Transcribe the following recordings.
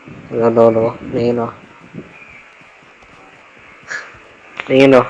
โลนี่เนาะนี่เนาะ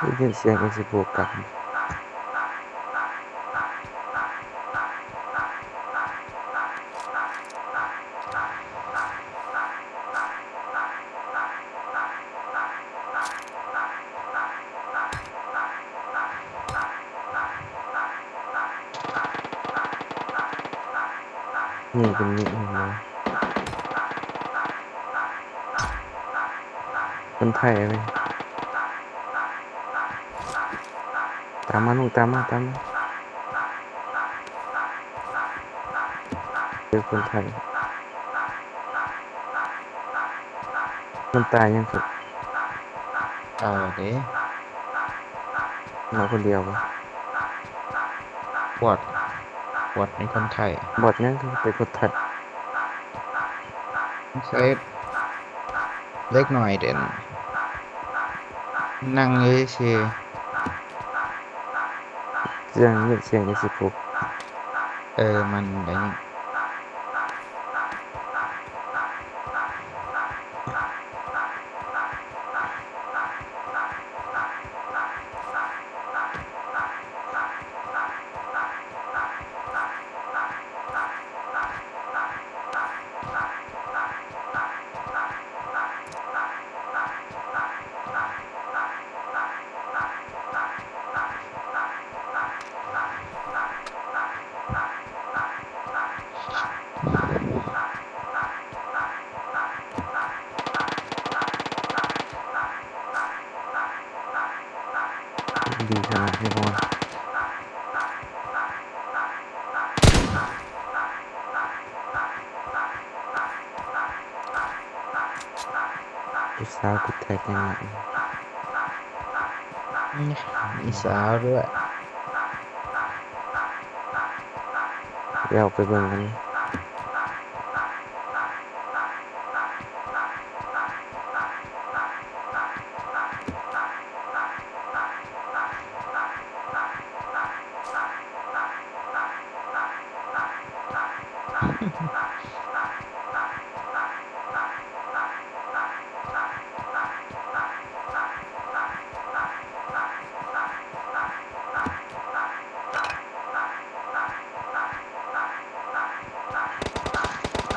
ได้ยินเสียงไอ้สิบวกกันนี่เป็นนี่เห็นไหมคนไทยเลยตามมาลูกตามมาเจอคนไทยมันตายยังสุดเด้มาคนเดียวปะปวดปวดในคนไทยบอดยังคือไปคนไทยใช้เล็กหน่อยเด่นนั่งเฉยเสียงเงียบเสียงไอ้สิบวกมันอะไรนี่ดีขนาดนี้พอผู้สาวติดแท็กยังไง มีสาวด้วย เดี๋ยวไปเบิ่งกัน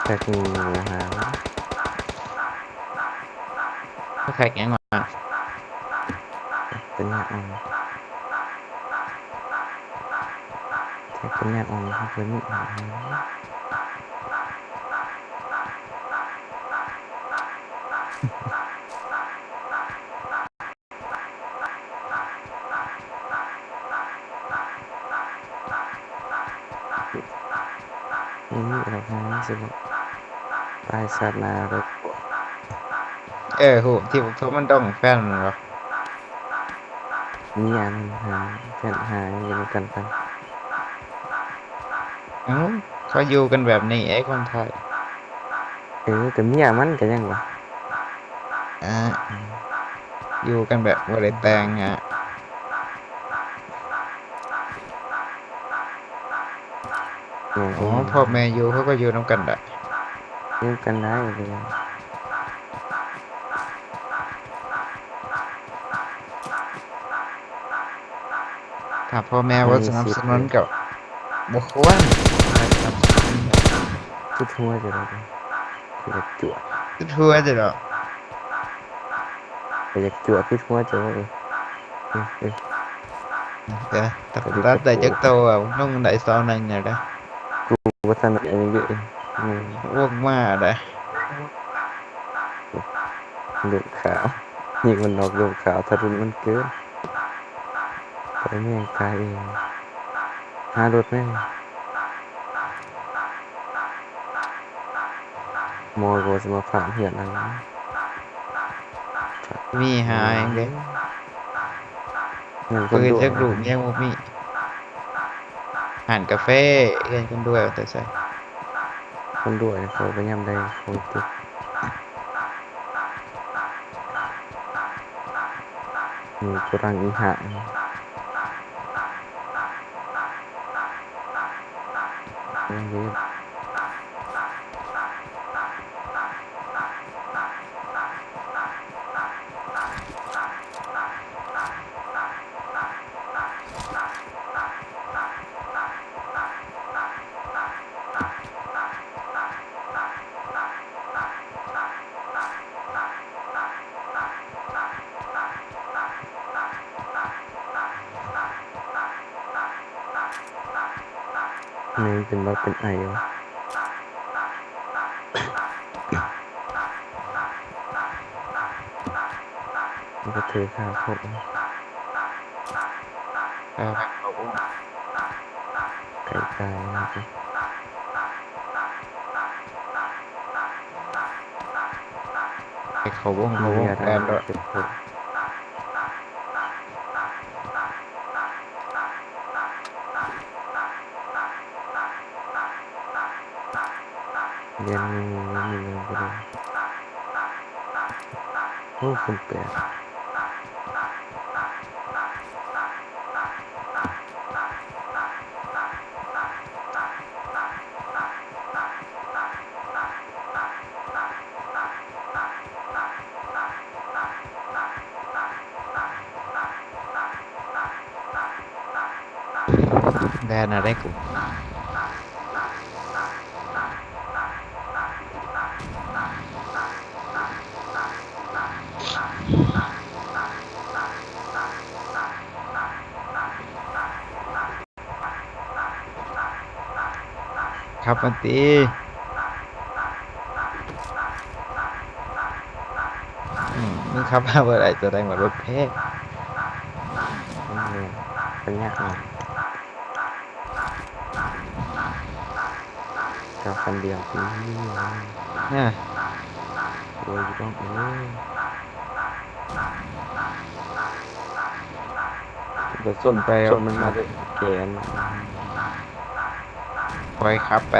แท็กมีนะฮะ ก็แท็กยังไงเป็นแนวอ่อนแท็กเป็นแนวอ่อนครับเป็นนี่อ่อนนี่อะไรนะสิบอกตายสัตว์นารกโหที่ผมโทรมันต้องแฟนเหรอนี่อันหาแฟนหายอยู่กันไปเอ้าเขาอยู่กันแบบนี้ไอ้คนไทยแต่เมียมันก็ยังวะอ่าอยู่กันแบบว่าได้แต่งอ๋อพ่อแม่อยู่เขาก็อยู่น้ำกันได้ อยู่กันได้เลย ท ถ้าพ่อแม่ว่าสนับสนุนกับบ่ควรอะไรสนับสนุน ชุดหัวจะได้คืออยากจั่ว ทั่วจะดอก อยากจั่วชุดหัวจะได้ แต่ถ้าผมรับได้จักโตอ่ะน้องได้ซาวนึงอ่ะนะ กูว่าถนัดอันนี้เอง อ้วกมาได้ ลูกขาวยิงมันนอกลูกขาวทารุณมันเกินไปแม่งตายเองหารถแม่งมอโกสมาผ่านเหียนอะไร มีหาเองเด้ เงินคน ปืน ด้วย จักลูกยังบ่มีหั่นกาแฟเรียนกันด้วยเอาแต่ใส่ คนด้วยเขาไปย่ำได้คนติดมีกุรังอีหะยังเยอะนี่เป็นว่าเป็นไอวะมันก็เทข้าวครบ เอาไปเขาวง ไก่ตายนะครับ ไปเขาวง มี แล อะไร นด์ด้วย เก็บผลเรียนงูมีเงินก็ได้โอ้คนแปลกแลนด์อะไรกู ครับมันตีมึงขับมาเมื่อไหร่จะได้มารถเพก นี่เลยเป็นยากหน่อยเจ้าคันเดียวนี่ เนี่ย โอ้ยต้องเดี๋ยวส้นไปเอามันมาด้วยแกน คอยขับไป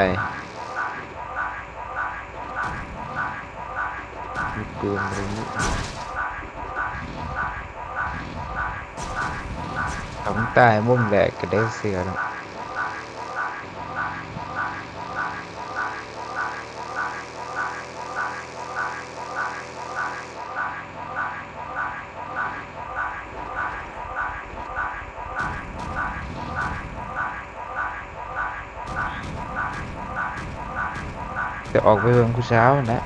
มีปืนอะไรนี่ ทำใต้มุ่งแหลกก็ได้เสือแล้ว จะออกไปเบิ่งผู้สาวนะ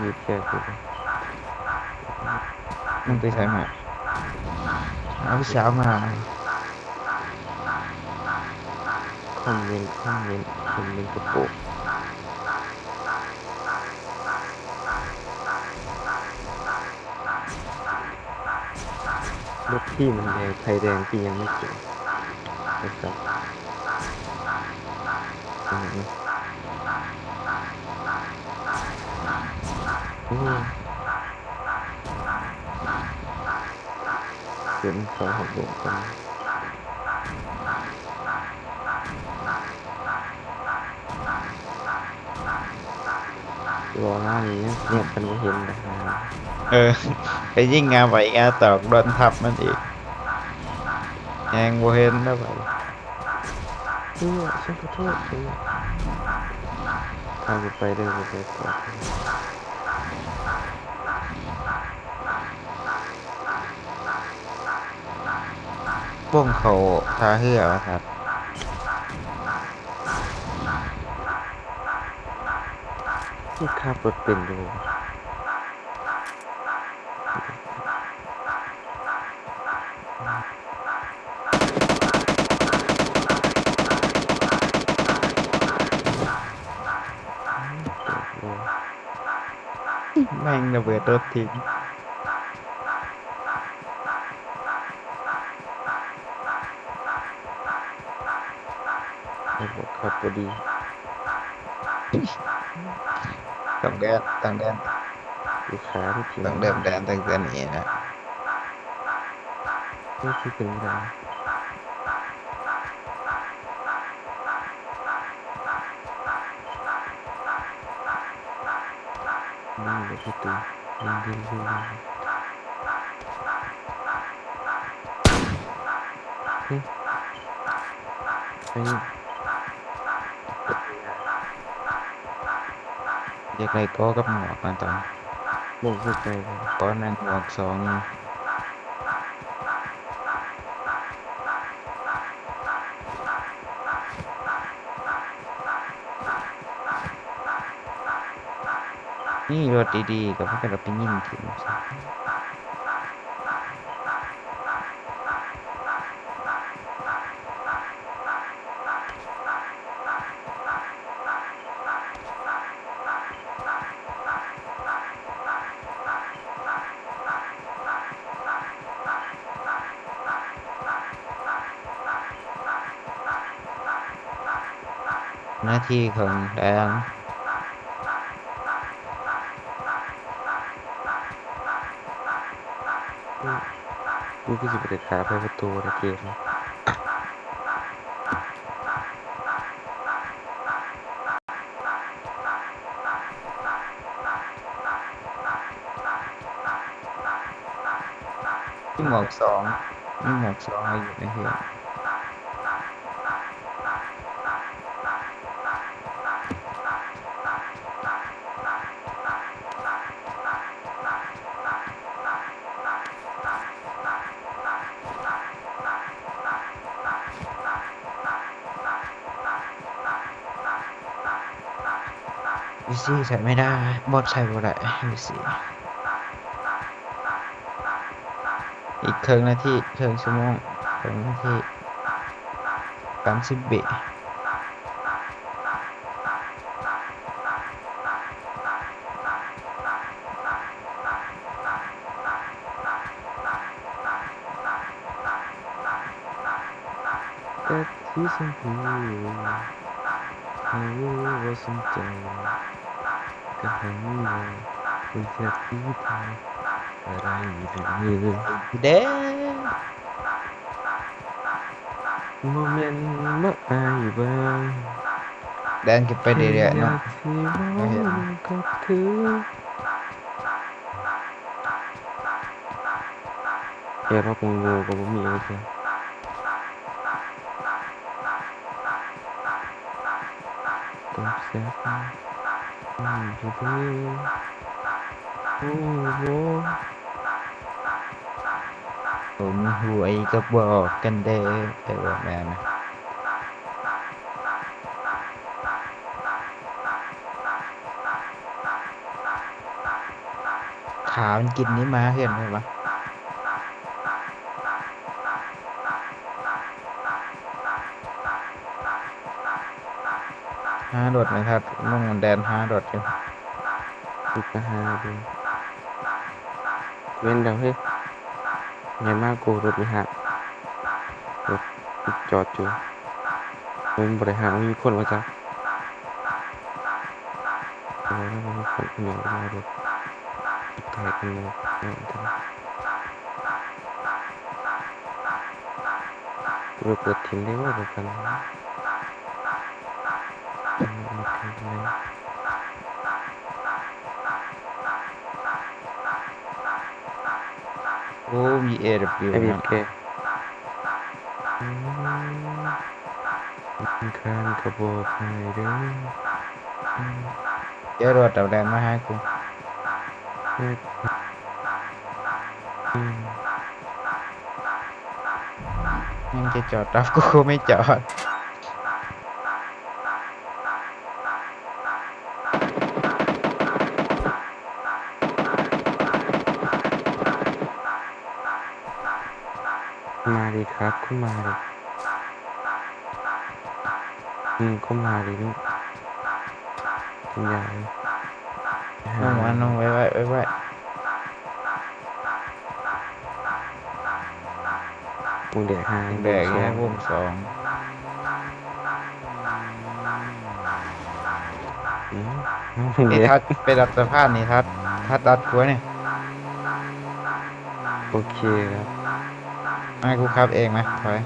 มีแค่กู มึงไปใช้มาเอาผู้สาวมา คอมเมนต์กระโปงรถที่มันแดงไฟแดงที่ยังไม่เกิดนะครับโอ้เสียงสองหกโมงกันรอหน้านี้เนี่ยกันไม่เห็นนะครับ ไปยิ่งงาไหวงาตอกโดนทับมันอีก แหงบ่เห็นแล้วไป ฉันขอโทษทางไปเด้อไปต่อบ้งเขาทาเหือครับ ที่ขับรถเป็นอยู่โอ้ แม่งระเบิดรถทิ้ง ระบบขับพอดี ต้องแดนต้องแดน ลูกค้าที่ทีม ต้องเดิมแดนตั้งแต่นี้นะ ไม่คิดถึงเรานี่เลยพี่ตูยิงเฮ้ยไป อยากได้ก็กับหมวกกันตอน บอกสุดใจเลย ตอนนั้นหมวกสองนี่รถดีๆกับพวกเราไปยิงถึงหน้าที่ของแดง กูก็จะไปเด็ดขาไปประตูในเกม ที่หมวกสองนี่หมวกสองอะไรอยู่ในเหตุวิซี่ใส่ไม่ได้บอสใส่บ่ได้วิซี่อีกครึ่งนาทีครึ่งชั่วโมงครึ่งนาที30 วิ แต่ที่ฉันพูดให้รู้ว่าสนใจก็ให้เราเป็นแค่ที่ทำอะไรเลย เด้ โมเมนต์มาอายบ้าง แดนเก็บไปเรื่อยๆเนาะ ที่เราก็คือแกเราคงโง่กับผมมีอะไรแค่ต้องแซ่บอยู่ดีโอ้โห ผมหวยก็บอกกันเด้อแต่ว่าแม่นะขามันกินนี่มาเห็นไหมวะ5 โดดนะครับลงแดน5 โดดอยู่ อีกหาดูเว้นเดี๋ยวเฮ้ยไงมากกูรถไม่หักรถจอดอยู่มันบริหารมีคนมาจ้ะอะไรนะมีคนเหนียวมารถแตกกันหมดเนี่ยกูเปิดทิ้งได้ว่าแบบกันโอ้มี AW ไอ้บี นะ เค คร้านกระบอกให้เด้อ เจ้ารถดับแดนมาหากู เฮ็ดอืม ยังจะจอดรับกูไม่จอด มาดิครับคุณมาดิก็มาดิลูกคุณยาย น้องมาน้องไว้ไว้ไว้ไว้ มึงเด็กหาย แบกแค่วงสอง อืมมึง นี่ เด็ก ทัดไปรับสภาพนี่ทัดตัดกูเนี่ย โอเคครับ ให้กูขับเองไหมถอย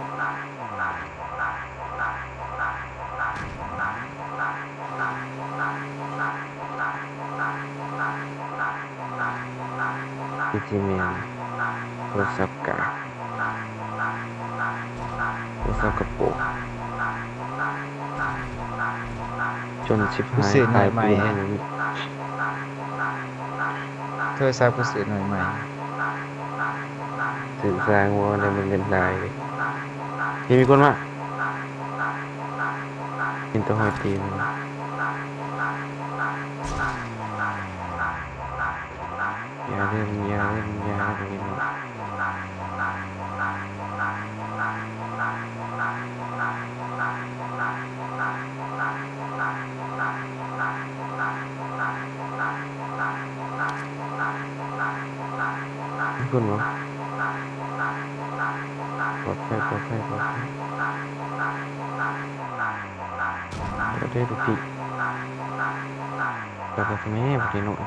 พีจีเมนโทรศัพท์กาโทรศัพท์กระโปรงจนชิบหายตายไปให้นั้น โทรศัพท์กูซื้อหน่อยใหม่ สื่อสารว่าอะไรมันเป็นได้เลยยังมีคนมากินตัวหอยตีนอย่าเล่นอย่าเล่นอย่าเล่นคุณวะปลอดภัยปลอดภัยปลอดภัยเราได้ทุกทีเราไปทำไมพอดีหน่อย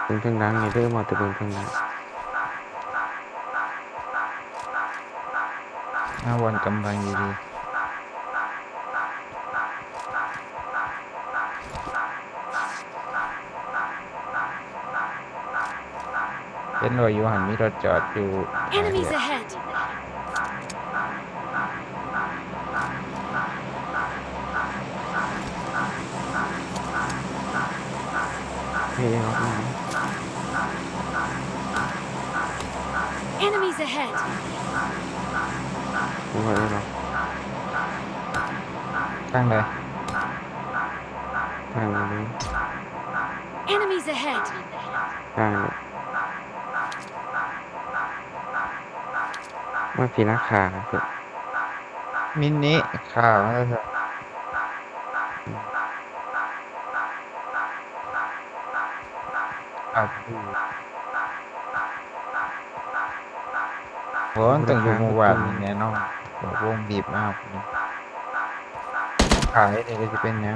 เป็นเพลงดังไงเด้อมาแต่เป็นเพลงดัง วนกำลังดีๆเป็นรอยอยู่หันมีรถจอดอยู่ Enemies ahead! เฮ้ยครับ Enemies ahead! ผมว่าได้หรอก ข้างเลย ทางนี้ Enemies ahead! ทางนี้ว่าพีราคาเพื่อ มินิข่าวแล้วสิครับโหมันต้องอยู่หมู่บ้านนี่แน่นอนบอกวงบีบมากนี่ขายนี่ก็จะเป็นเนี้ย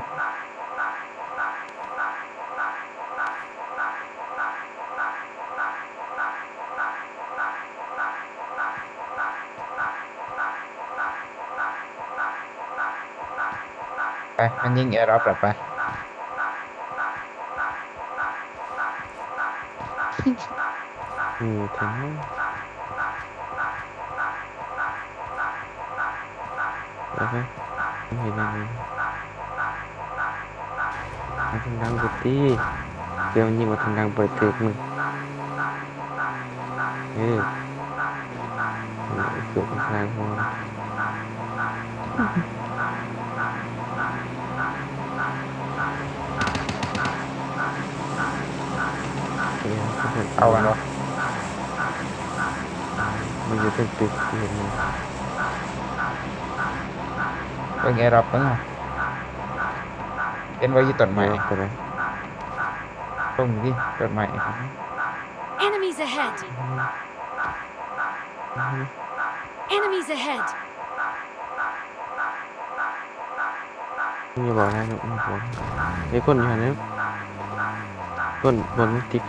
ไปมันยิงแอร์รับหรอไป ถึงแล้วก็เห็นอะไรทางดังบุตรีเดี๋ยวนี้มาทางดังเปิดเทกมึงเกือบทางหัวเอากันวะ มันจะเป็นตึกเห็น เป็นไงรับบ้างอะเป็นไว้ยี่ต้นใหม่ ก็ได้ ตรงนี้ต้นใหม่ Enemies ahead! Enemies ahead! อย่าบอกนะลูกไม่บอกไอ้คนอยู่ไหนคนบนติด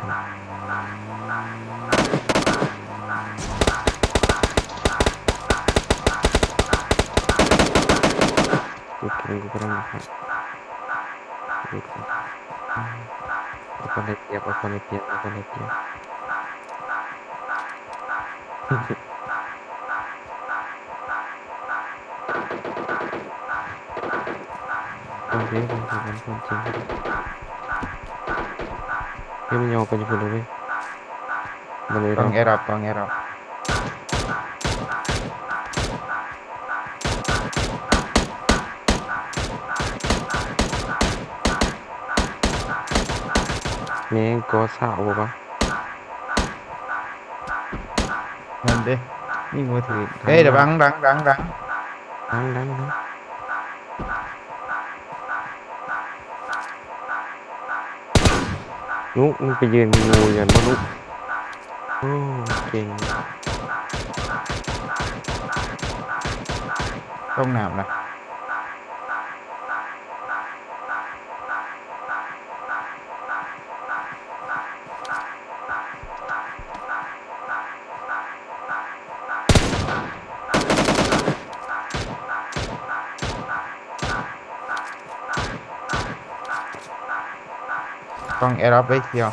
กูเก่งกูกำลังครับกูไป คนได้เปรียบเอาคนได้เปรียบเอาคนได้เปรียบคนเดียวคนเดียวคนจริงเฮ้ยมันยอมไปจะพูดเลยเว้ยมันเลย ต้ เรา องแอร์รับต้องแอร์รับ แม่งก็สาวบ่ปะ นั่นเด้นี่มือถือเฮ้ยเดี๋ยวดัง ดังนุกมึงไปยืนงูยันบ่นุกโอ้เก่ง ต้องน้ำนะ ต้องแอร์รับไว้เที่ยว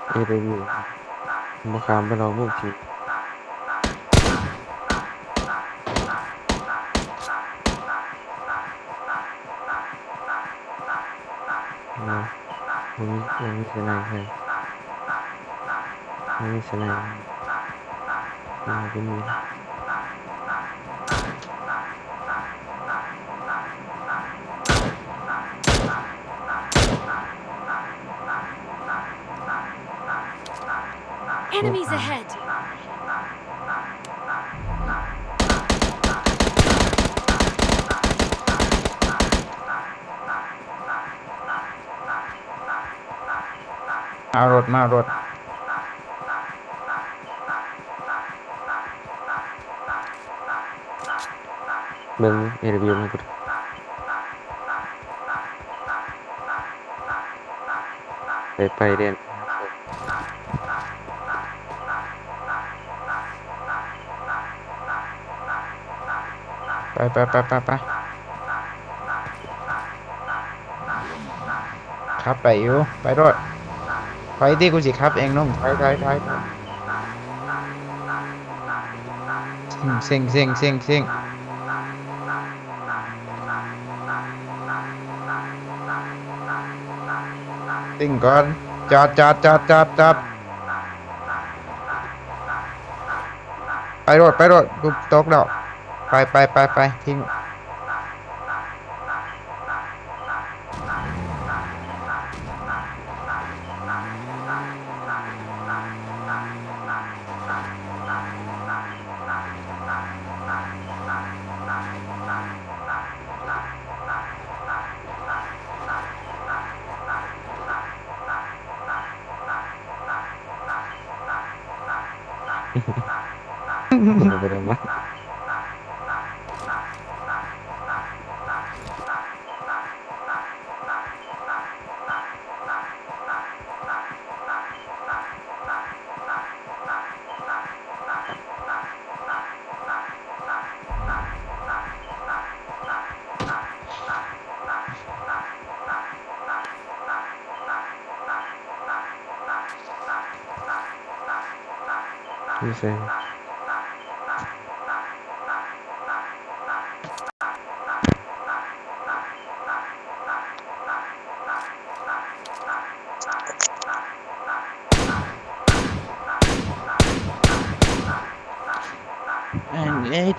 เอเดวิวมาขามไปเราเมื่อกี้นะมันมีสนายให้มันมีสนายมันก็มี Enemies ahead! มารถเบิ่งเอเดวิวมันก็ไปเรียน ไปครับไปอยู่ไปรถไปที่กูสิครับเองน้องไปเซ็งติ้งก่อนจอดไปรถกูตกแล้วไปทิ้งไปเรียนมาพี่เซน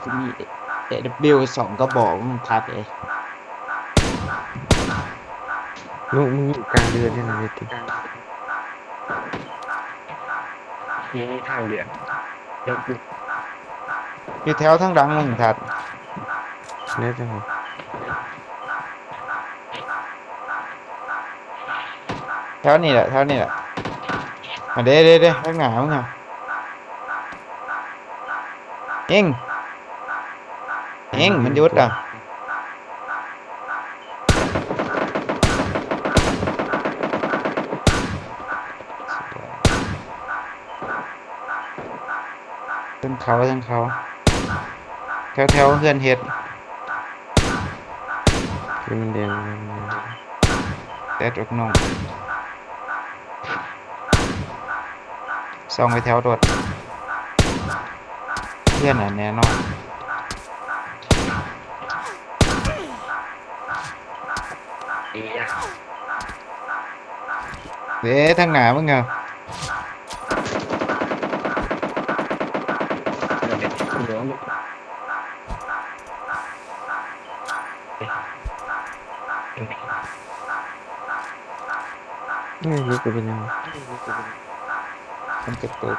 จะมี AW 2 กระบอกมันทัดเลย ลูกมึงอยู่กลางเดือนนี่นะเวที นี่ทางเดียวเดี๋ยวกู อยู่แถวทั้งดังมึงทัด แน่จังหวะ แถวนี้แหละมาเด้ข้างหน้ามึงอ่ะเอ็งมันหยุดอ่ะทั้งเขาแถวเพื่อนเฮ็ด คือมันแดง แต่อกน้องส่องไปแถวรถเพื่อนอ่ะแน่นอน ดีอ่ะ เด้ทางหน้ามึงเหรอ เดี๋ยวเหลือง นี่รู้สึกเป็นยังไง มันจะตก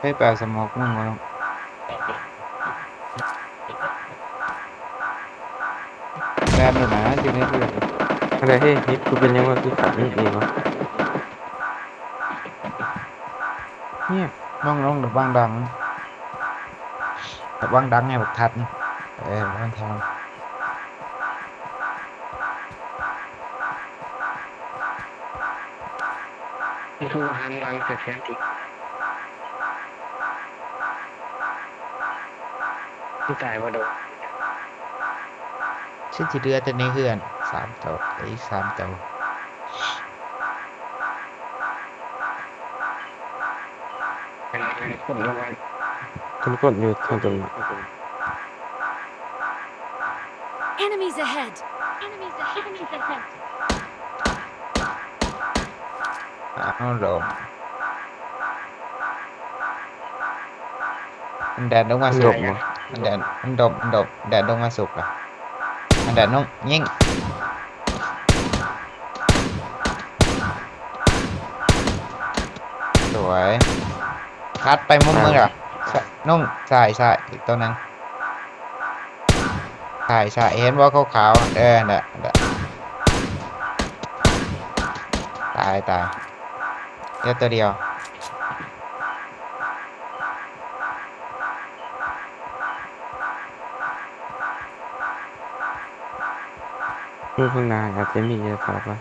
ให้ปลาสมอกมึงมาลงแลนดูนะอยู่ในเรือ อะไรเฮ้ยนี่กูเป็นยังไงกูขับนี่เองวะเนี่ย น้องระวังดังระวังดังไงบักทัดนี่มันทาง นี่คือหันวางเสร็จแล้วทีที่ตายว่าโดน ชื่อที่เรือแต่ในเฮือน3ตัวอีก3ตัว เป็นคนละวัน คนกดอยู่ทางตรงนี้ Enemies ahead! Enemies ahead! Enemies ahead! อ้าวลงมันแดดลงมาสุกมันแดดมันดบแดดลงมาสุกอ่ะมันแดดน้องยิงสวยคัดไปมุมมึงอ่ะนุ่งใช่อีกตัวนึงใช่เห็นว่าขาวๆน่ะตายเดี๋ยวตัวเดียว มือข้างหน้าอาจจะมีอะไรครับวะ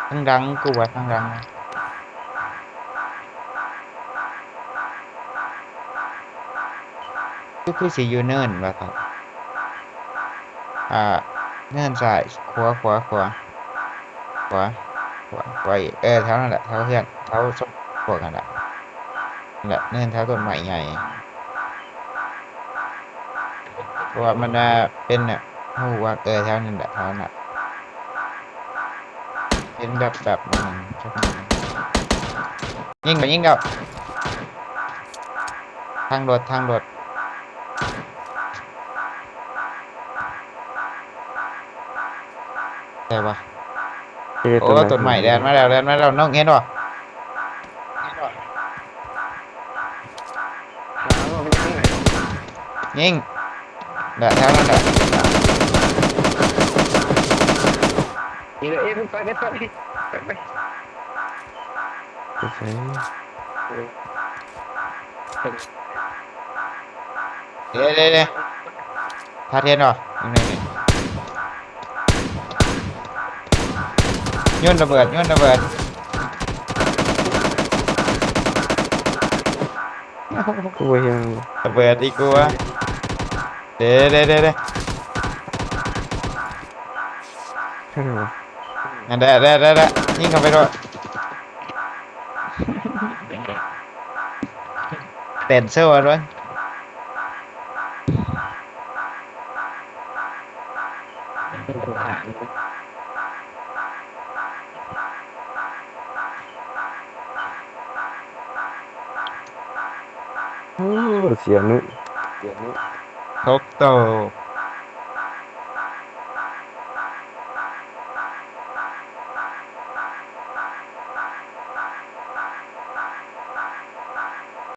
ทั้งดังกูว่าทั้งดังคือสิอยู่เนินว่าครับเนินซ้ายขวาอีกเท่านั้นแหละเท่าเพื่อนเท่าสมพวกกันแหละนั่นแหละเนินเท่าต้นไม้ใหญ่เพราะว่ามันเป็นเนี่ยหูว่าเท่านั้นแหละเท่านั้นแหละเป็นแบบยิงเดาทางรถใช่ปะโอ้ต้นใหม่แดนมาแล้วน้องเห็นป่ะ แล้วมันยังไง ยิงแถวนั้นแหละ นี่เลยไปจะใช้ เดี๋ยวพาเทียนป่ะนี่ยุ่นระเบิด กูไปยัง ระเบิดอีกกูวะเดี๋ยว ใช่ไหมวะ งั้นได้ยิงเข้าไปด้วยเต้นเซอร์ด้วย เป็นผู้หา โอ้เสียนุ ทกโต